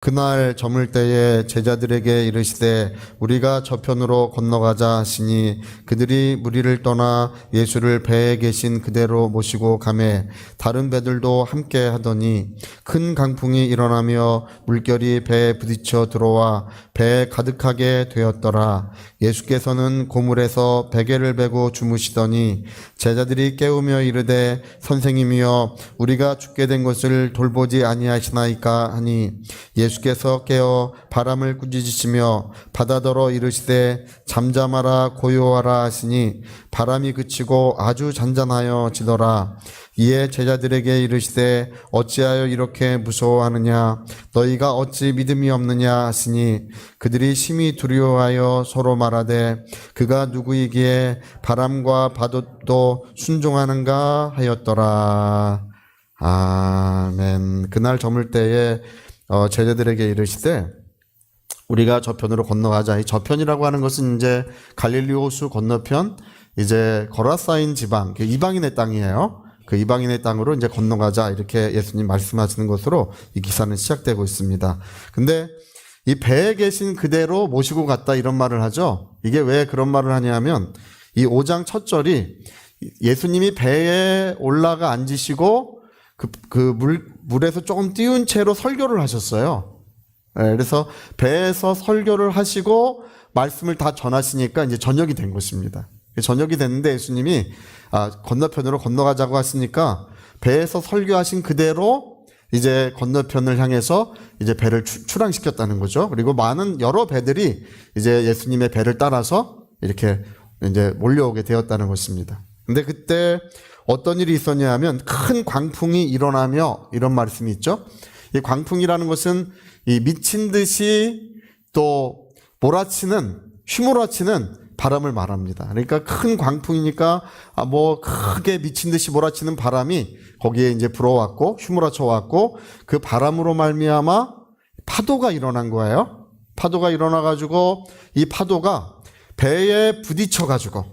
그날 저물 때에 제자들에게 이르시되 우리가 저편으로 건너가자 하시니 그들이 무리를 떠나 예수를 배에 계신 그대로 모시고 가매 다른 배들도 함께 하더니 큰 강풍이 일어나며 물결이 배에 부딪혀 들어와 배에 가득하게 되었더라. 예수께서는 고물에서 베개를 베고 주무시더니 제자들이 깨우며 이르되 선생님이여 우리가 죽게 된 것을 돌보지 아니하시나이까 하니 예수께서 깨어 바람을 꾸짖으시며 바다더러 이르시되 잠잠하라 고요하라 하시니 바람이 그치고 아주 잔잔하여 지더라. 이에 제자들에게 이르시되 어찌하여 이렇게 무서워하느냐 너희가 어찌 믿음이 없느냐 하시니 그들이 심히 두려워하여 서로 말하되 그가 누구이기에 바람과 바다도 순종하는가 하였더라. 아멘. 그날 저물 때에 제자들에게 이르시되 우리가 저편으로 건너가자. 이 저편이라고 하는 것은 이제 갈릴리 호수 건너편 이제 거라사인 지방, 이방인의 땅이에요. 그 이방인의 땅으로 이제 건너가자 이렇게 예수님 말씀하시는 것으로 이 기사는 시작되고 있습니다. 근데 이 배에 계신 그대로 모시고 갔다 이런 말을 하죠. 이게 왜 그런 말을 하냐면 이 5장 첫 절이 예수님이 배에 올라가 앉으시고 물에서 조금 띄운 채로 설교를 하셨어요. 그래서 배에서 설교를 하시고 말씀을 다 전하시니까 이제 저녁이 된 것입니다. 저녁이 됐는데 예수님이 건너편으로 건너가자고 하시니까 배에서 설교하신 그대로 이제 건너편을 향해서 이제 배를 출항시켰다는 거죠. 그리고 여러 배들이 이제 예수님의 배를 따라서 이렇게 이제 몰려오게 되었다는 것입니다. 근데 그때 어떤 일이 있었냐 하면 큰 광풍이 일어나며 이런 말씀이 있죠. 이 광풍이라는 것은 이 미친 듯이 또 휘몰아치는 바람을 말합니다. 그러니까 큰 광풍이니까 크게 미친 듯이 몰아치는 바람이 거기에 이제 불어왔고 휘몰아쳐 왔고 그 바람으로 말미암아 파도가 일어난 거예요. 파도가 일어나가지고 이 파도가 배에 부딪혀가지고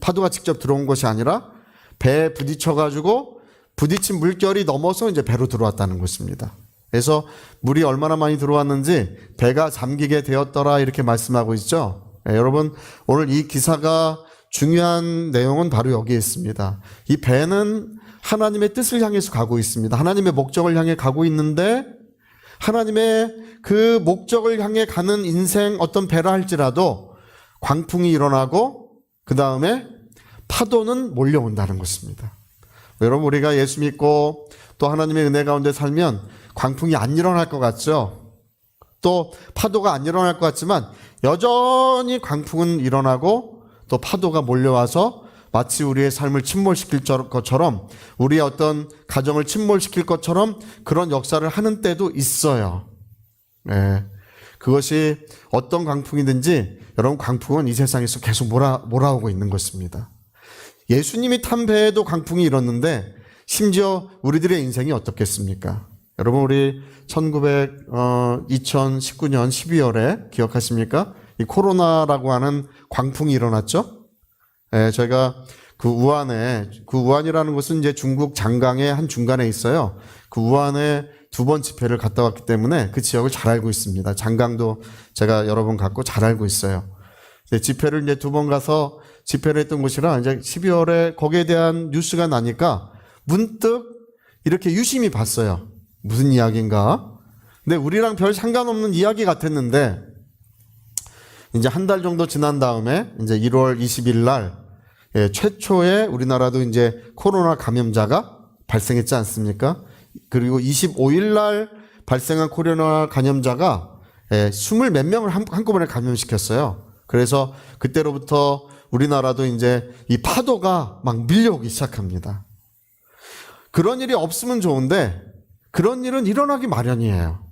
파도가 직접 들어온 것이 아니라 배에 부딪혀가지고 부딪힌 물결이 넘어서 이제 배로 들어왔다는 것입니다. 그래서 물이 얼마나 많이 들어왔는지 배가 잠기게 되었더라 이렇게 말씀하고 있죠. 여러분 오늘 이 기사가 중요한 내용은 바로 여기에 있습니다. 이 배는 하나님의 뜻을 향해서 가고 있습니다. 하나님의 목적을 향해 가고 있는데 하나님의 그 목적을 향해 가는 인생 어떤 배라 할지라도 광풍이 일어나고 그 다음에 파도는 몰려온다는 것입니다. 여러분 우리가 예수 믿고 또 하나님의 은혜 가운데 살면 광풍이 안 일어날 것 같죠? 또 파도가 안 일어날 것 같지만 여전히 광풍은 일어나고 또 파도가 몰려와서 마치 우리의 삶을 침몰시킬 것처럼 우리의 어떤 가정을 침몰시킬 것처럼 그런 역사를 하는 때도 있어요. 네. 그것이 어떤 광풍이든지 여러분 광풍은 이 세상에서 계속 몰아오고 있는 것입니다. 예수님이 탄 배에도 광풍이 일었는데 심지어 우리들의 인생이 어떻겠습니까? 여러분 우리 2019년 12월에 기억하십니까? 이 코로나라고 하는 광풍이 일어났죠? 저희가 우한이라는 곳은 이제 중국 장강의 한 중간에 있어요. 그 우한에 2번 집회를 갔다 왔기 때문에 그 지역을 잘 알고 있습니다. 장강도 제가 여러 번 갔고 잘 알고 있어요. 집회를 이제 2번 가서 집회를 했던 곳이라 이제 12월에 거기에 대한 뉴스가 나니까 문득 이렇게 유심히 봤어요. 무슨 이야기인가? 근데 우리랑 별 상관없는 이야기 같았는데 이제 한 달 정도 지난 다음에 이제 1월 20일 날 최초의 우리나라도 이제 코로나 감염자가 발생했지 않습니까? 그리고 25일 날 발생한 코로나 감염자가 20 몇 명을 한꺼번에 감염시켰어요. 그래서 그때로부터 우리나라도 이제 이 파도가 막 밀려오기 시작합니다. 그런 일이 없으면 좋은데 그런 일은 일어나기 마련이에요.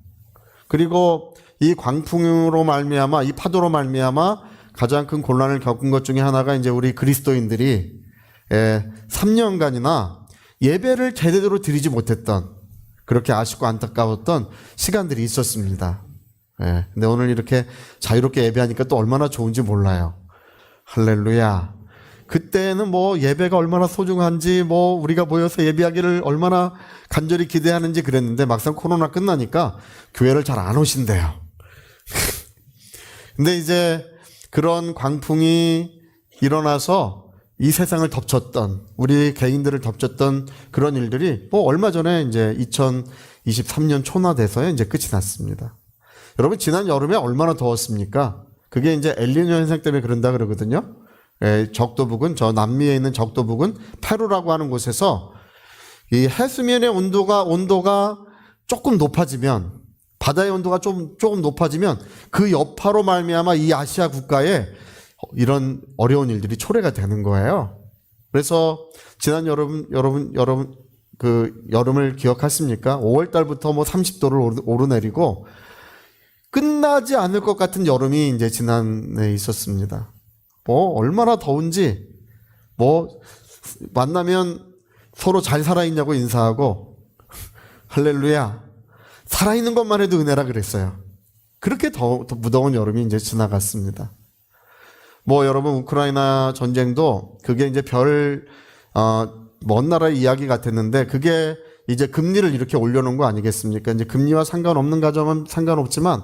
그리고 이 광풍으로 말미암아 이 파도로 말미암아 가장 큰 곤란을 겪은 것 중에 하나가 이제 우리 그리스도인들이 3년간이나 예배를 제대로 드리지 못했던 그렇게 아쉽고 안타까웠던 시간들이 있었습니다. 근데 오늘 이렇게 자유롭게 예배하니까 또 얼마나 좋은지 몰라요. 할렐루야. 그때는 뭐 예배가 얼마나 소중한지, 뭐 우리가 모여서 예배하기를 얼마나 간절히 기대하는지 그랬는데 막상 코로나 끝나니까 교회를 잘 안 오신대요. 근데 이제 그런 광풍이 일어나서 이 세상을 덮쳤던, 우리 개인들을 덮쳤던 그런 일들이 뭐 얼마 전에 이제 2023년 초나 돼서야 이제 끝이 났습니다. 여러분, 지난 여름에 얼마나 더웠습니까? 그게 이제 엘니뇨 현상 때문에 그런다 그러거든요. 적도 부근, 저 남미에 있는 적도 부근 페루라고 하는 곳에서 이 해수면의 온도가 조금 높아지면, 바다의 온도가 조금 높아지면 그 여파로 말미암아 이 아시아 국가에 이런 어려운 일들이 초래가 되는 거예요. 그래서 지난 여러분 그 여름을 기억하십니까? 5월 달부터 뭐 30도를 오르내리고 끝나지 않을 것 같은 여름이 이제 지난해 있었습니다. 뭐 얼마나 더운지, 뭐 만나면 서로 잘 살아있냐고 인사하고 할렐루야, 살아있는 것만 해도 은혜라 그랬어요. 그렇게 더 무더운 여름이 이제 지나갔습니다. 뭐 여러분, 우크라이나 전쟁도 그게 이제 먼 나라의 이야기 같았는데 그게 이제 금리를 이렇게 올려놓은 거 아니겠습니까? 이제 금리와 상관없는 가정은 상관없지만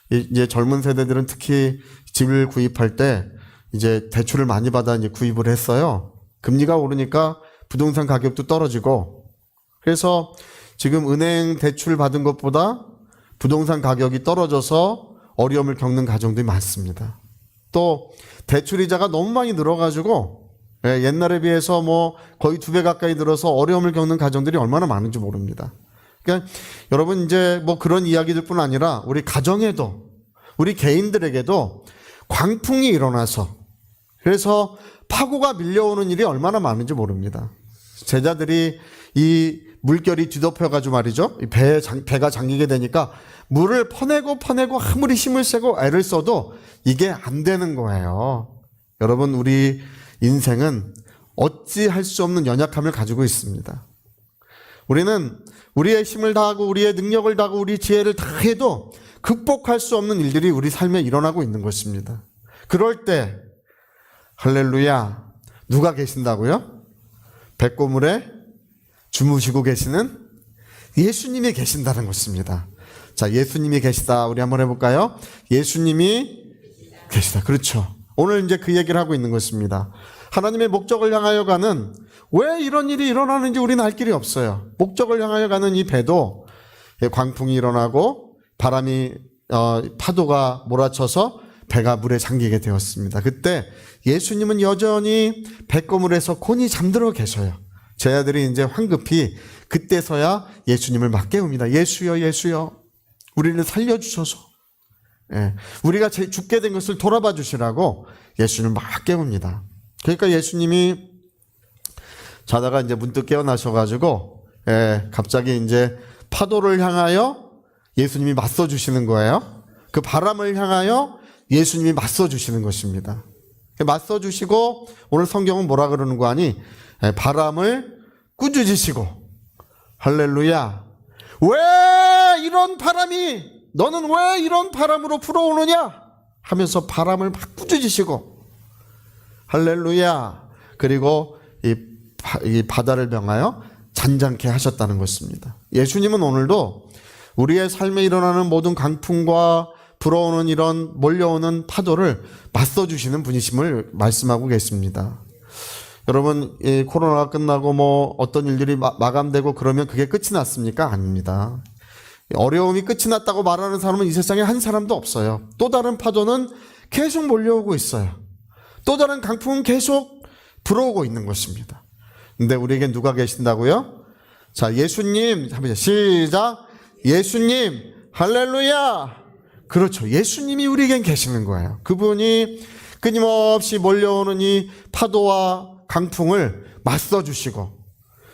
이제 젊은 세대들은 특히 집을 구입할 때 이제 대출을 많이 받아 이제 구입을 했어요. 금리가 오르니까 부동산 가격도 떨어지고, 그래서 지금 은행 대출 받은 것보다 부동산 가격이 떨어져서 어려움을 겪는 가정들이 많습니다. 또 대출이자가 너무 많이 늘어가지고 옛날에 비해서 뭐 거의 2배 가까이 늘어서 어려움을 겪는 가정들이 얼마나 많은지 모릅니다. 그러니까 여러분, 이제 뭐 그런 이야기들뿐 아니라 우리 가정에도, 우리 개인들에게도 광풍이 일어나서 그래서 파고가 밀려오는 일이 얼마나 많은지 모릅니다. 제자들이 이 물결이 뒤덮여가지고 말이죠, 배가 잠기게 되니까 물을 퍼내고 아무리 힘을 쓰고 애를 써도 이게 안 되는 거예요. 여러분, 우리 인생은 어찌할 수 없는 연약함을 가지고 있습니다. 우리는 우리의 힘을 다하고 우리의 능력을 다하고 우리 지혜를 다해도 극복할 수 없는 일들이 우리 삶에 일어나고 있는 것입니다. 그럴 때 할렐루야, 누가 계신다고요? 백고물에 주무시고 계시는 예수님이 계신다는 것입니다. 자, 예수님이 계시다. 우리 한번 해볼까요? 예수님이 계시다. 그렇죠. 오늘 이제 그 얘기를 하고 있는 것입니다. 하나님의 목적을 향하여 가는, 왜 이런 일이 일어나는지 우리는 알 길이 없어요. 목적을 향하여 가는 이 배도 광풍이 일어나고 바람이 파도가 몰아쳐서 배가 물에 잠기게 되었습니다. 그때 예수님은 여전히 백고물에서 곤히 잠들어 계셔요. 제자들이 이제 황급히 그때서야 예수님을 막 깨웁니다. 예수여, 예수여, 우리를 살려주셔서, 우리가 죽게 된 것을 돌아봐 주시라고 예수님을 막 깨웁니다. 그러니까 예수님이 자다가 이제 문득 깨어나셔가지고 갑자기 이제 파도를 향하여 예수님이 맞서 주시는 거예요. 그 바람을 향하여 예수님이 맞서 주시는 것입니다. 맞서 주시고 오늘 성경은 뭐라 그러는 거 아니? 바람을 꾸짖으시고, 할렐루야, 왜 이런 바람이, 너는 왜 이런 바람으로 불어오느냐 하면서 바람을 막 꾸짖으시고, 할렐루야, 그리고 이 바다를 명하여 잔잔케 하셨다는 것입니다. 예수님은 오늘도 우리의 삶에 일어나는 모든 강풍과 불어오는 이런 몰려오는 파도를 맞서주시는 분이심을 말씀하고 계십니다. 여러분, 이 코로나가 끝나고 뭐 어떤 일들이 마감되고 그러면 그게 끝이 났습니까? 아닙니다. 어려움이 끝이 났다고 말하는 사람은 이 세상에 한 사람도 없어요. 또 다른 파도는 계속 몰려오고 있어요. 또 다른 강풍은 계속 불어오고 있는 것입니다. 근데 우리에게 누가 계신다고요? 자, 예수님, 시작. 예수님, 할렐루야. 그렇죠. 예수님이 우리에겐 계시는 거예요. 그분이 끊임없이 몰려오는 이 파도와 강풍을 맞서주시고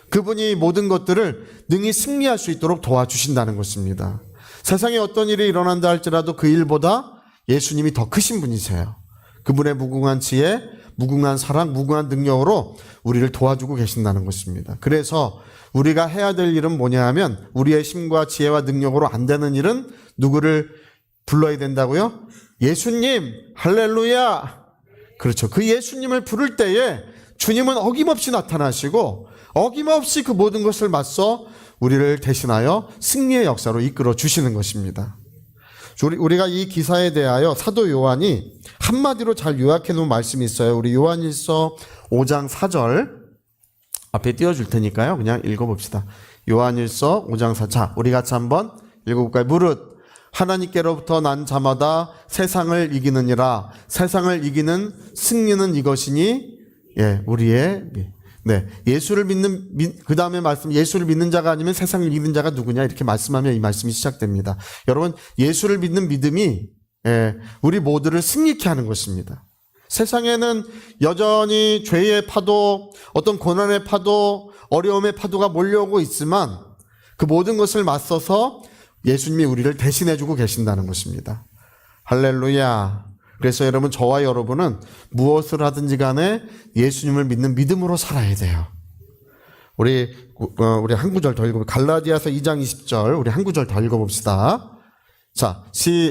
그분이 모든 것들을 능히 승리할 수 있도록 도와주신다는 것입니다. 세상에 어떤 일이 일어난다 할지라도 그 일보다 예수님이 더 크신 분이세요. 그분의 무궁한 지혜, 무궁한 사랑, 무궁한 능력으로 우리를 도와주고 계신다는 것입니다. 그래서 우리가 해야 될 일은 뭐냐 하면 우리의 힘과 지혜와 능력으로 안 되는 일은 누구를 불러야 된다고요? 예수님, 할렐루야. 그렇죠. 그 예수님을 부를 때에 주님은 어김없이 나타나시고 어김없이 그 모든 것을 맞서 우리를 대신하여 승리의 역사로 이끌어 주시는 것입니다. 우리가 이 기사에 대하여 사도 요한이 한마디로 잘 요약해 놓은 말씀이 있어요. 우리 요한일서 5장 4절 앞에 띄워줄 테니까요. 그냥 읽어봅시다. 요한일서 5장 4절. 자, 우리 같이 한번 읽어볼까요? 무릇 하나님께로부터 난 자마다 세상을 이기느니라. 세상을 이기는 승리는 이것이니, 우리의, 예수를 믿는, 그 다음에 말씀, 예수를 믿는 자가 아니면 세상을 이기는 자가 누구냐? 이렇게 말씀하면 이 말씀이 시작됩니다. 여러분, 예수를 믿는 믿음이, 우리 모두를 승리케 하는 것입니다. 세상에는 여전히 죄의 파도, 어떤 고난의 파도, 어려움의 파도가 몰려오고 있지만 그 모든 것을 맞서서 예수님이 우리를 대신해주고 계신다는 것입니다. 할렐루야. 그래서 여러분, 저와 여러분은 무엇을 하든지 간에 예수님을 믿는 믿음으로 살아야 돼요. 우리 한 구절 더 읽어볼까요? 갈라디아서 2장 20절 우리 한 구절 더 읽어봅시다. 자,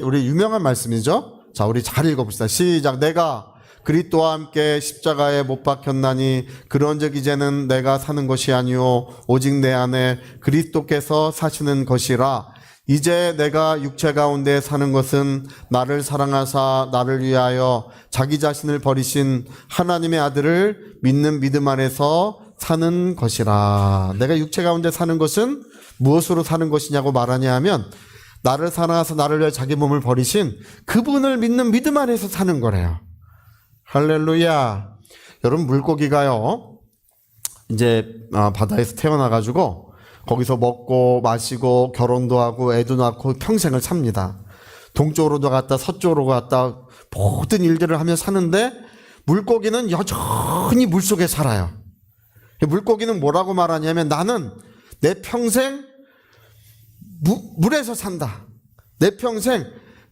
우리 유명한 말씀이죠. 자, 우리 잘 읽어봅시다. 시작. 내가 그리스도와 함께 십자가에 못 박혔나니 그런즉 이제는 내가 사는 것이 아니요 오직 내 안에 그리스도께서 사시는 것이라. 이제 내가 육체 가운데 사는 것은 나를 사랑하사 나를 위하여 자기 자신을 버리신 하나님의 아들을 믿는 믿음 안에서 사는 것이라. 내가 육체 가운데 사는 것은 무엇으로 사는 것이냐고 말하냐 하면 나를 사랑하사 나를 위하여 자기 몸을 버리신 그분을 믿는 믿음 안에서 사는 거래요. 할렐루야. 여러분, 물고기가요, 이제 바다에서 태어나가지고 거기서 먹고 마시고 결혼도 하고 애도 낳고 평생을 삽니다. 동쪽으로도 갔다 서쪽으로 갔다 모든 일들을 하며 사는데 물고기는 여전히 물속에 살아요. 물고기는 뭐라고 말하냐면 나는 내 평생 물에서 산다. 내 평생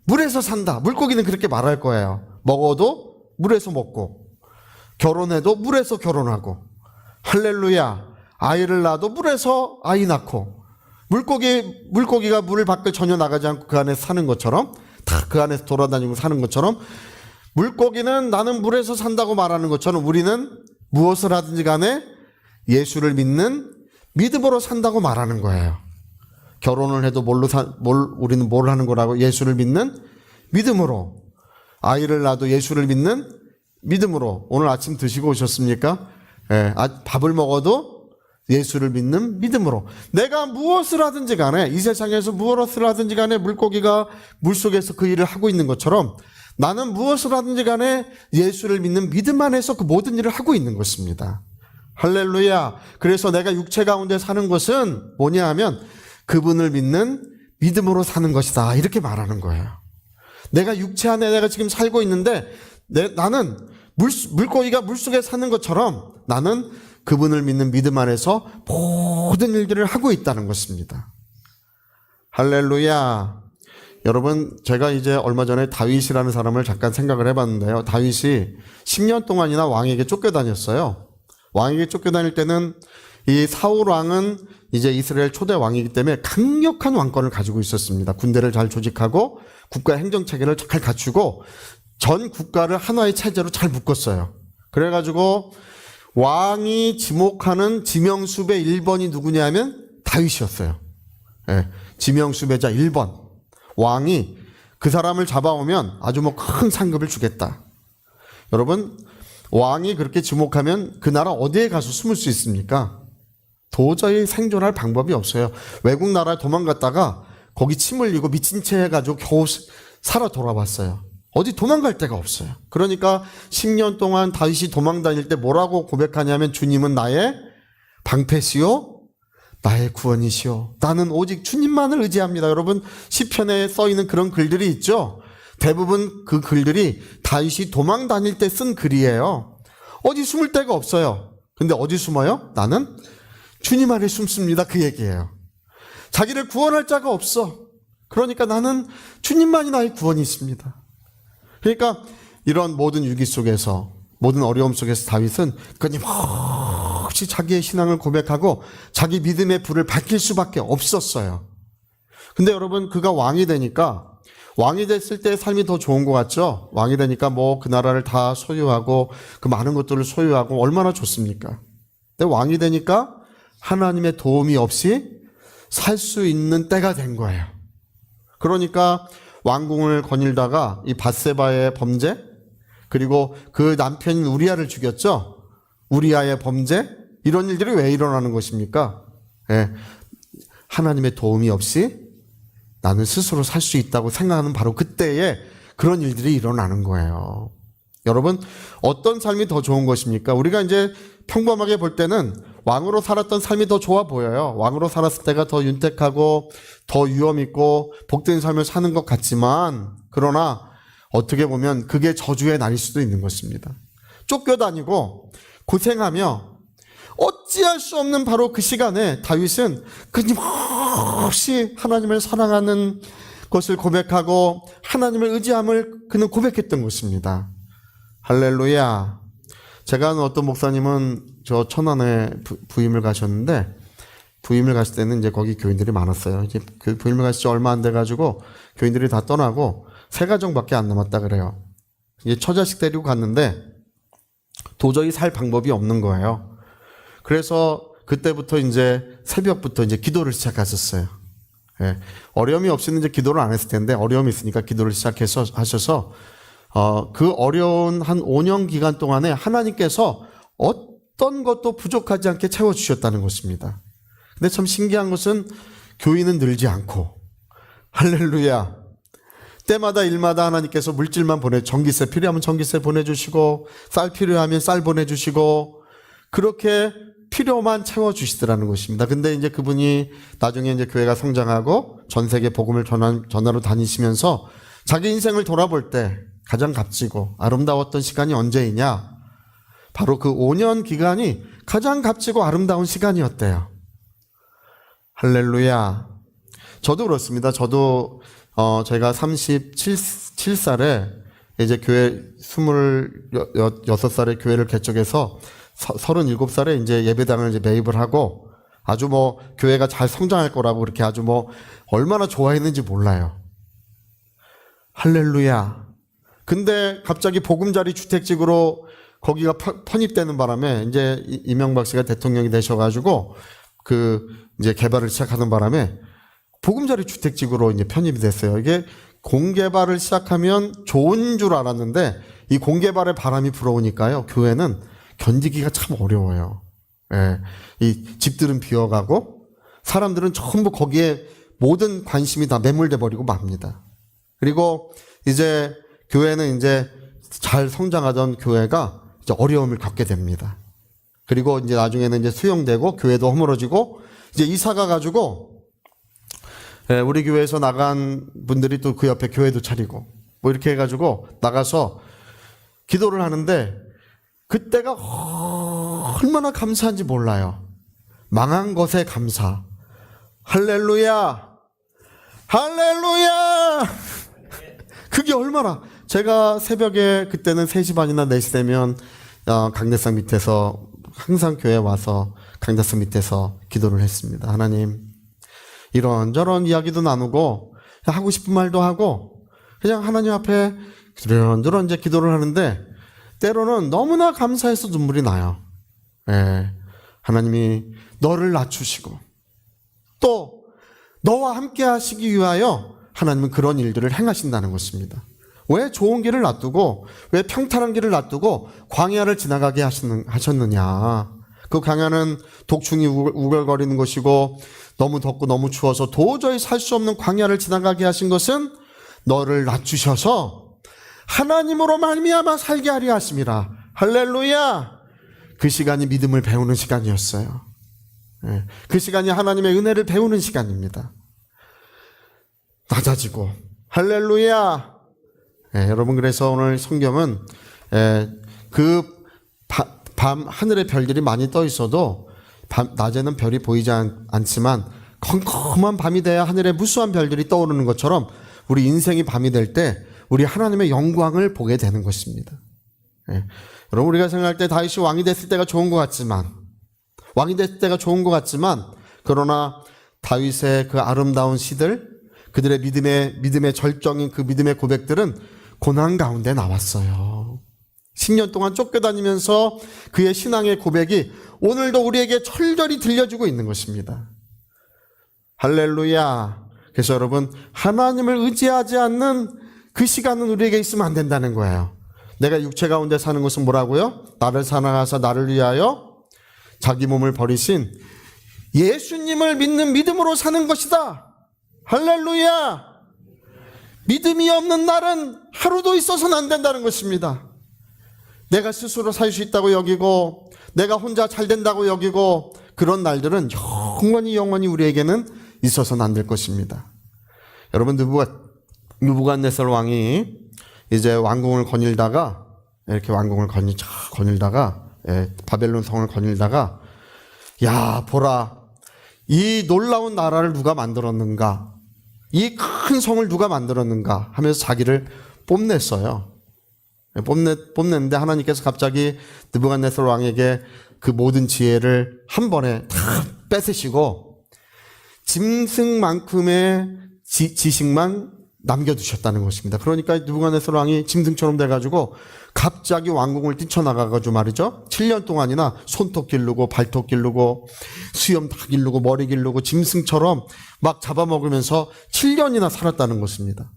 물에서 산다. 물고기는 그렇게 말할 거예요. 먹어도 물에서 먹고 결혼해도 물에서 결혼하고 할렐루야. 아이를 낳아도 물에서 아이 낳고 물고기가 물 밖을 전혀 나가지 않고 그 안에 사는 것처럼 다 그 안에서 돌아다니고 사는 것처럼 물고기는 나는 물에서 산다고 말하는 것처럼 우리는 무엇을 하든지 간에 예수를 믿는 믿음으로 산다고 말하는 거예요. 결혼을 해도 우리는 뭘 하는 거라고? 예수를 믿는 믿음으로. 아이를 낳아도 예수를 믿는 믿음으로. 오늘 아침 드시고 오셨습니까? 밥을 먹어도 예수를 믿는 믿음으로. 내가 무엇을 하든지 간에 이 세상에서 무엇을 하든지 간에 물고기가 물속에서 그 일을 하고 있는 것처럼 나는 무엇을 하든지 간에 예수를 믿는 믿음 안에서 그 모든 일을 하고 있는 것입니다. 할렐루야. 그래서 내가 육체 가운데 사는 것은 뭐냐 하면 그분을 믿는 믿음으로 사는 것이다. 이렇게 말하는 거예요. 내가 육체 안에 내가 지금 살고 있는데 나는 물고기가 물속에 사는 것처럼 나는 그분을 믿는 믿음 안에서 모든 일들을 하고 있다는 것입니다. 할렐루야. 여러분, 제가 이제 얼마 전에 다윗이라는 사람을 잠깐 생각을 해봤는데요. 다윗이 10년 동안이나 왕에게 쫓겨다녔어요. 왕에게 쫓겨다닐 때는 이 사울 왕은 이제 이스라엘 초대 왕이기 때문에 강력한 왕권을 가지고 있었습니다. 군대를 잘 조직하고 국가 행정체계를 잘 갖추고 전 국가를 하나의 체제로 잘 묶었어요. 그래가지고 왕이 지목하는 지명수배 1번이 누구냐 하면 다윗이었어요. 지명수배자 1번. 왕이 그 사람을 잡아오면 아주 큰 상급을 주겠다. 여러분, 왕이 그렇게 지목하면 그 나라 어디에 가서 숨을 수 있습니까? 도저히 생존할 방법이 없어요. 외국 나라에 도망갔다가 거기 침 흘리고 미친 채 해가지고 겨우 살아 돌아왔어요. 어디 도망갈 데가 없어요. 그러니까 10년 동안 다윗이 도망 다닐 때 뭐라고 고백하냐면 주님은 나의 방패시요 나의 구원이시요 나는 오직 주님만을 의지합니다. 여러분, 시편에 써있는 그런 글들이 있죠. 대부분 그 글들이 다윗이 도망 다닐 때 쓴 글이에요. 어디 숨을 데가 없어요. 근데 어디 숨어요? 나는 주님 안에 숨습니다. 그 얘기예요. 자기를 구원할 자가 없어. 그러니까 나는 주님만이 나의 구원이 있습니다. 그러니까 이런 모든 위기 속에서, 모든 어려움 속에서 다윗은 끊임없이 자기의 신앙을 고백하고 자기 믿음의 불을 밝힐 수밖에 없었어요. 근데 여러분, 그가 왕이 되니까 왕이 됐을 때 삶이 더 좋은 것 같죠? 왕이 되니까 뭐 그 나라를 다 소유하고 그 많은 것들을 소유하고 얼마나 좋습니까? 근데 왕이 되니까 하나님의 도움이 없이 살 수 있는 때가 된 거예요. 그러니까 왕궁을 거닐다가 이 밧세바의 범죄, 그리고 그 남편인 우리아를 죽였죠? 우리아의 범죄, 이런 일들이 왜 일어나는 것입니까? 예, 하나님의 도움이 없이 나는 스스로 살 수 있다고 생각하는 바로 그때에 그런 일들이 일어나는 거예요. 여러분, 어떤 삶이 더 좋은 것입니까? 우리가 이제 평범하게 볼 때는 왕으로 살았던 삶이 더 좋아 보여요. 왕으로 살았을 때가 더 윤택하고 더 위험 있고 복된 삶을 사는 것 같지만, 그러나 어떻게 보면 그게 저주의 날일 수도 있는 것입니다. 쫓겨다니고 고생하며 어찌할 수 없는 바로 그 시간에 다윗은 끊임없이 하나님을 사랑하는 것을 고백하고 하나님을 의지함을 그는 고백했던 것입니다. 할렐루야. 제가 아는 어떤 목사님은 저 천안에 부임을 가셨는데, 부임을 갔을 때는 이제 거기 교인들이 많았어요. 이제 그 부임을 갔을 때 얼마 안 돼가지고 교인들이 다 떠나고 3가정밖에 안 남았다 그래요. 이제 처자식 데리고 갔는데 도저히 살 방법이 없는 거예요. 그래서 그때부터 이제 새벽부터 이제 기도를 시작하셨어요. 예. 어려움이 없이는 이제 기도를 안 했을 텐데 어려움이 있으니까 기도를 하셔서 그 어려운 한 5년 기간 동안에 하나님께서 어떤 것도 부족하지 않게 채워주셨다는 것입니다. 근데 참 신기한 것은 교인은 늘지 않고, 할렐루야, 때마다 일마다 하나님께서 물질만 전기세 필요하면 전기세 보내주시고 쌀 필요하면 쌀 보내주시고 그렇게 필요만 채워주시더라는 것입니다. 근데 이제 그분이 나중에 이제 교회가 성장하고 전 세계 복음을 전하러 다니시면서 자기 인생을 돌아볼 때 가장 값지고 아름다웠던 시간이 언제이냐? 바로 그 5년 기간이 가장 값지고 아름다운 시간이었대요. 할렐루야. 저도 그렇습니다. 저도 제가 37살에 이제 교회 26살에 교회를 개척해서 37살에 이제 예배당을 이제 매입을 하고 아주 뭐 교회가 잘 성장할 거라고 그렇게 아주 뭐 얼마나 좋아했는지 몰라요. 할렐루야. 근데 갑자기 보금자리 주택지구로 거기가 편입되는 바람에 이제 이명박 씨가 대통령이 되셔가지고 그 이제 개발을 시작하는 바람에 보금자리 주택지구로 이제 편입이 됐어요. 이게 공개발을 시작하면 좋은 줄 알았는데 이 공개발의 바람이 불어오니까요. 교회는 견디기가 참 어려워요. 예. 이 집들은 비어가고 사람들은 전부 거기에 모든 관심이 다 매몰돼 버리고 맙니다. 그리고 이제 교회는 이제 잘 성장하던 교회가 이제 어려움을 겪게 됩니다. 그리고 이제 나중에는 이제 수용되고 교회도 허물어지고 이제 이사가 가지고 우리 교회에서 나간 분들이 또 그 옆에 교회도 차리고 뭐 이렇게 해가지고 나가서 기도를 하는데 그때가 얼마나 감사한지 몰라요. 망한 것에 감사. 할렐루야. 할렐루야. 그게 얼마나. 제가 새벽에 그때는 3시 반이나 4시 되면 강대상 밑에서 항상 교회에 와서 강대상 밑에서 기도를 했습니다. 하나님, 이런저런 이야기도 나누고 하고 싶은 말도 하고 그냥 하나님 앞에 이런저런 이제 기도를 하는데 때로는 너무나 감사해서 눈물이 나요. 예, 하나님이 너를 낮추시고 또 너와 함께 하시기 위하여 하나님은 그런 일들을 행하신다는 것입니다. 왜 좋은 길을 놔두고 왜 평탄한 길을 놔두고 광야를 지나가게 하셨느냐. 그 광야는 독충이 우글거리는 것이고 너무 덥고 너무 추워서 도저히 살 수 없는 광야를 지나가게 하신 것은 너를 낮추셔서 하나님으로 말미암아 살게 하려 하심이라. 할렐루야. 그 시간이 믿음을 배우는 시간이었어요. 그 시간이 하나님의 은혜를 배우는 시간입니다. 낮아지고 할렐루야. 여러분, 그래서 오늘 성경은 그 밤 하늘에 별들이 많이 떠 있어도 낮에는 별이 보이지 않지만 컴컴한 밤이 돼야 하늘에 무수한 별들이 떠오르는 것처럼 우리 인생이 밤이 될 때 우리 하나님의 영광을 보게 되는 것입니다. 여러분, 우리가 생각할 때 다윗이 왕이 됐을 때가 좋은 것 같지만 그러나 다윗의 그 아름다운 시들, 그들의 믿음의 절정인 그 믿음의 고백들은 고난 가운데 나왔어요. 10년 동안 쫓겨다니면서 그의 신앙의 고백이 오늘도 우리에게 철저히 들려주고 있는 것입니다. 할렐루야. 그래서 여러분, 하나님을 의지하지 않는 그 시간은 우리에게 있으면 안 된다는 거예요. 내가 육체 가운데 사는 것은 뭐라고요? 나를 사랑하사 나를 위하여 자기 몸을 버리신 예수님을 믿는 믿음으로 사는 것이다. 할렐루야. 믿음이 없는 날은 하루도 있어서는 안 된다는 것입니다. 내가 스스로 살 수 있다고 여기고 내가 혼자 잘 된다고 여기고 그런 날들은 영원히 우리에게는 있어서는 안 될 것입니다. 여러분, 느부갓네살 왕이 이제 왕궁을 거닐다가 이렇게 왕궁을 거닐다가 바벨론 성을 거닐다가 야 보라, 이 놀라운 나라를 누가 만들었는가, 이 큰 성을 누가 만들었는가 하면서 자기를 뽐냈어요. 뽐냈는데 하나님께서 갑자기 느부갓네살 왕에게 그 모든 지혜를 한 번에 다 뺏으시고 짐승만큼의 지식만 남겨두셨다는 것입니다. 그러니까 느부갓네살 왕이 짐승처럼 돼가지고 갑자기 왕궁을 뛰쳐나가가지고 말이죠. 7년 동안이나 손톱 기르고 발톱 기르고 수염 다 기르고 머리 기르고 짐승처럼 막 잡아먹으면서 7년이나 살았다는 것입니다.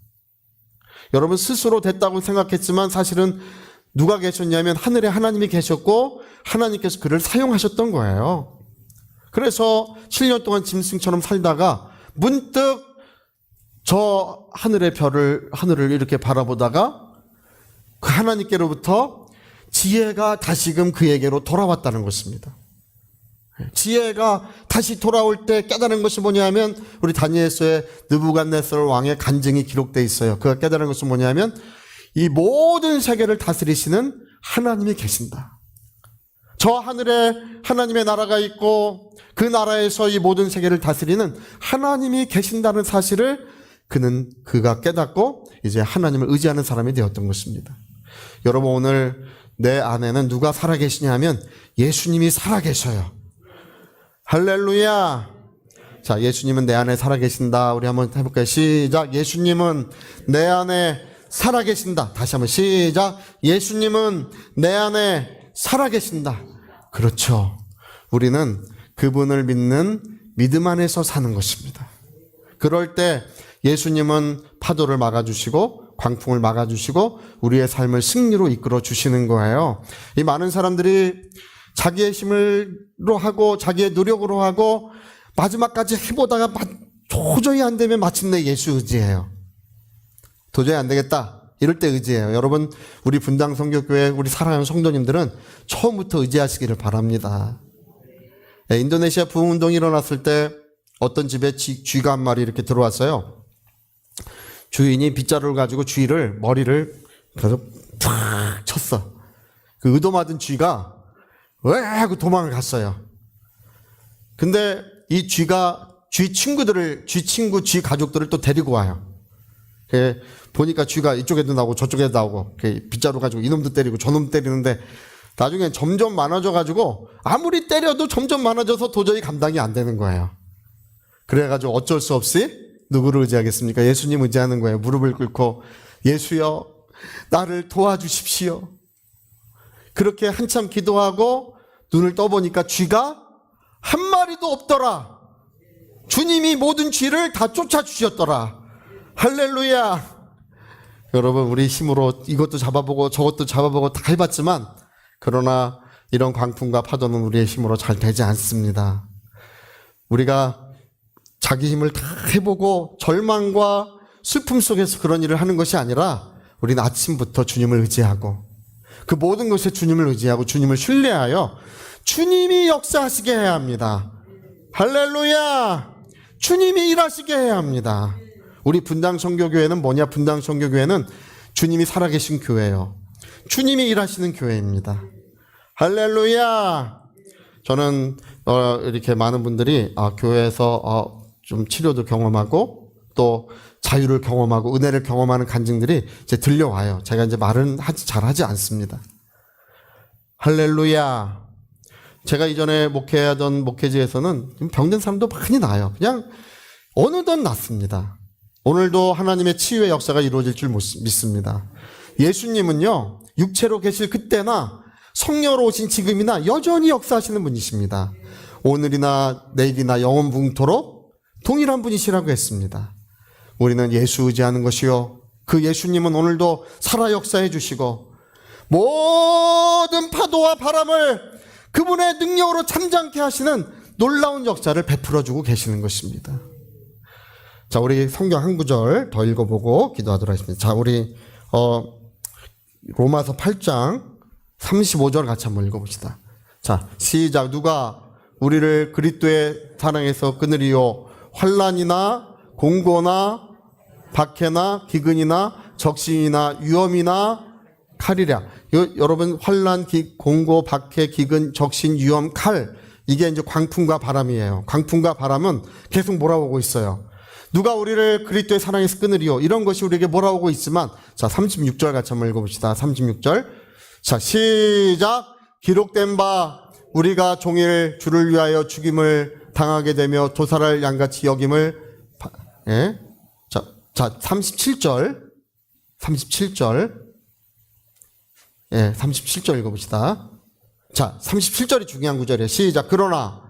여러분, 스스로 됐다고 생각했지만 사실은 누가 계셨냐면 하늘에 하나님이 계셨고 하나님께서 그를 사용하셨던 거예요. 그래서 7년 동안 짐승처럼 살다가 문득 저 하늘의 하늘을 이렇게 바라보다가 그 하나님께로부터 지혜가 다시금 그에게로 돌아왔다는 것입니다. 지혜가 다시 돌아올 때 깨달은 것이 뭐냐면 우리 다니엘서에 느부갓네살 왕의 간증이 기록되어 있어요. 그가 깨달은 것은 뭐냐면 이 모든 세계를 다스리시는 하나님이 계신다. 저 하늘에 하나님의 나라가 있고 그 나라에서 이 모든 세계를 다스리는 하나님이 계신다는 사실을 그가 깨닫고 이제 하나님을 의지하는 사람이 되었던 것입니다. 여러분, 오늘 내 안에는 누가 살아계시냐 하면 예수님이 살아계셔요. 할렐루야. 자, 예수님은 내 안에 살아계신다. 우리 한번 해볼까요? 시작. 예수님은 내 안에 살아계신다. 다시 한번 시작. 예수님은 내 안에 살아계신다. 그렇죠. 우리는 그분을 믿는 믿음 안에서 사는 것입니다. 그럴 때 예수님은 파도를 막아주시고 광풍을 막아주시고 우리의 삶을 승리로 이끌어 주시는 거예요. 이 많은 사람들이 자기의 힘으로 하고 자기의 노력으로 하고 마지막까지 해보다가 도저히 안 되면 마침내 예수 의지해요. 도저히 안 되겠다 이럴 때 의지해요. 여러분, 우리 분당 선교교회 우리 사랑하는 성도님들은 처음부터 의지하시기를 바랍니다. 인도네시아 부흥운동이 일어났을 때 어떤 집에 쥐가 한 마리 이렇게 들어왔어요. 주인이 빗자루를 가지고 머리를 그래서 탁 쳤어. 그 의도맞은 쥐가 왜 하고 도망을 갔어요. 근데 이 쥐가 쥐 가족들을 또 데리고 와요. 보니까 쥐가 이쪽에도 나오고 저쪽에도 나오고 빗자루 가지고 이놈도 때리고 저놈도 때리는데 나중엔 점점 많아져 가지고 아무리 때려도 점점 많아져서 도저히 감당이 안 되는 거예요. 그래가지고 어쩔 수 없이 누구를 의지하겠습니까? 예수님 의지하는 거예요. 무릎을 꿇고 예수여 나를 도와주십시오. 그렇게 한참 기도하고 눈을 떠보니까 쥐가 한 마리도 없더라. 주님이 모든 쥐를 다 쫓아주셨더라. 할렐루야. 여러분, 우리 힘으로 이것도 잡아보고 저것도 잡아보고 다 해봤지만 그러나 이런 광풍과 파도는 우리의 힘으로 잘 되지 않습니다. 우리가 자기 힘을 다 해보고 절망과 슬픔 속에서 그런 일을 하는 것이 아니라 우리는 아침부터 주님을 의지하고 그 모든 것에 주님을 의지하고 주님을 신뢰하여 주님이 역사하시게 해야 합니다. 할렐루야. 주님이 일하시게 해야 합니다. 우리 분당 선교교회는 뭐냐? 분당 선교교회는 주님이 살아계신 교회예요. 주님이 일하시는 교회입니다. 할렐루야. 저는 이렇게 많은 분들이 교회에서 좀 치료도 경험하고 또 자유를 경험하고 은혜를 경험하는 간증들이 이제 들려와요. 제가 이제 말은 잘하지 않습니다. 할렐루야. 제가 이전에 목회하던 목회지에서는 병든 사람도 많이 나요. 그냥 어느덧 낫습니다. 오늘도 하나님의 치유의 역사가 이루어질 줄 믿습니다. 예수님은요, 육체로 계실 그때나 성령으로 오신 지금이나 여전히 역사하시는 분이십니다. 오늘이나 내일이나 영원붕토록 동일한 분이시라고 했습니다. 우리는 예수 의지하는 것이요, 그 예수님은 오늘도 살아 역사해 주시고 모든 파도와 바람을 그분의 능력으로 잠잠케 하시는 놀라운 역사를 베풀어주고 계시는 것입니다. 자, 우리 성경 한 구절 더 읽어보고 기도하도록 하겠습니다. 자, 우리 로마서 8장 35절 같이 한번 읽어봅시다. 자, 시작. 누가 우리를 그리스도의 사랑에서 끊으리요? 환난이나 공고나 박해나 기근이나 적신이나 위험이나 칼이랴. 여러분, 환난, 공고, 박해, 기근, 적신, 위험, 칼, 이게 이제 광풍과 바람이에요. 광풍과 바람은 계속 몰아오고 있어요. 누가 우리를 그리스도의 사랑에서 끊으리요? 이런 것이 우리에게 몰아오고 있지만, 자, 36절 같이 한번 읽어봅시다. 36절. 자, 시작. 기록된 바 우리가 종일 주를 위하여 죽임을 당하게 되며 도살할 양같이 여김을, 예? 자, 37절. 37절. 예, 37절 읽어봅시다. 자, 37절이 중요한 구절이에요. 시작. 그러나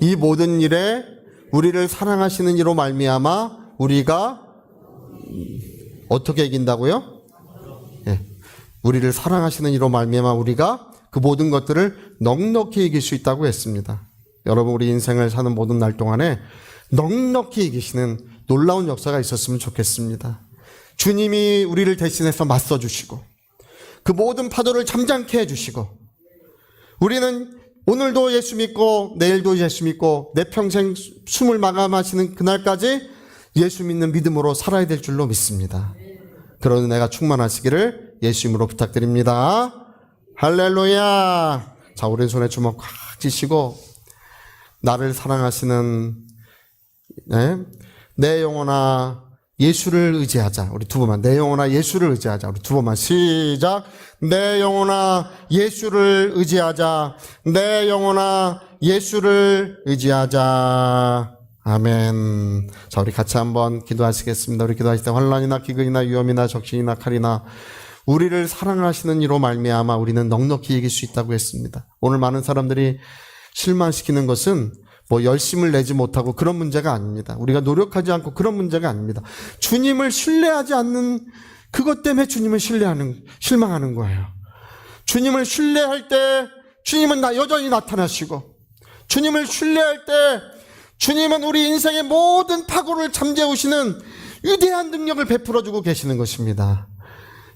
이 모든 일에 우리를 사랑하시는 이로 말미암아 우리가 어떻게 이긴다고요? 예, 우리를 사랑하시는 이로 말미암아 우리가 그 모든 것들을 넉넉히 이길 수 있다고 했습니다. 여러분, 우리 인생을 사는 모든 날 동안에 넉넉히 이기시는 놀라운 역사가 있었으면 좋겠습니다. 주님이 우리를 대신해서 맞서주시고 그 모든 파도를 잠잠케 해주시고, 우리는 오늘도 예수 믿고 내일도 예수 믿고 내 평생 숨을 마감하시는 그날까지 예수 믿는 믿음으로 살아야 될 줄로 믿습니다. 그런 은혜가 충만하시기를 예수 이름으로 부탁드립니다. 할렐루야. 자, 오른손에 주먹 꽉 쥐시고 나를 사랑하시는 내 영혼아 예수를 의지하자. 우리 두 번만. 내 영혼아 예수를 의지하자. 우리 두 번만. 시작. 내 영혼아 예수를 의지하자. 내 영혼아 예수를 의지하자. 아멘. 자, 우리 같이 한번 기도하시겠습니다. 우리 기도하실 때 환난이나 기근이나 위험이나 적신이나 칼이나 우리를 사랑하시는 이로 말미암아 우리는 넉넉히 이길 수 있다고 했습니다. 오늘 많은 사람들이 실망시키는 것은 뭐 열심을 내지 못하고 그런 문제가 아닙니다. 우리가 노력하지 않고 그런 문제가 아닙니다. 주님을 신뢰하지 않는 그것 때문에 주님을 실망하는 거예요. 주님을 신뢰할 때 주님은 여전히 나타나시고, 주님을 신뢰할 때 주님은 우리 인생의 모든 파고를 잠재우시는 위대한 능력을 베풀어주고 계시는 것입니다.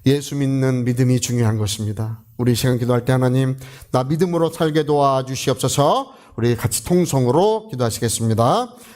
예수 믿는 믿음이 중요한 것입니다. 우리 시간 기도할 때 하나님, 나 믿음으로 살게 도와주시옵소서. 우리 같이 통성으로 기도하시겠습니다.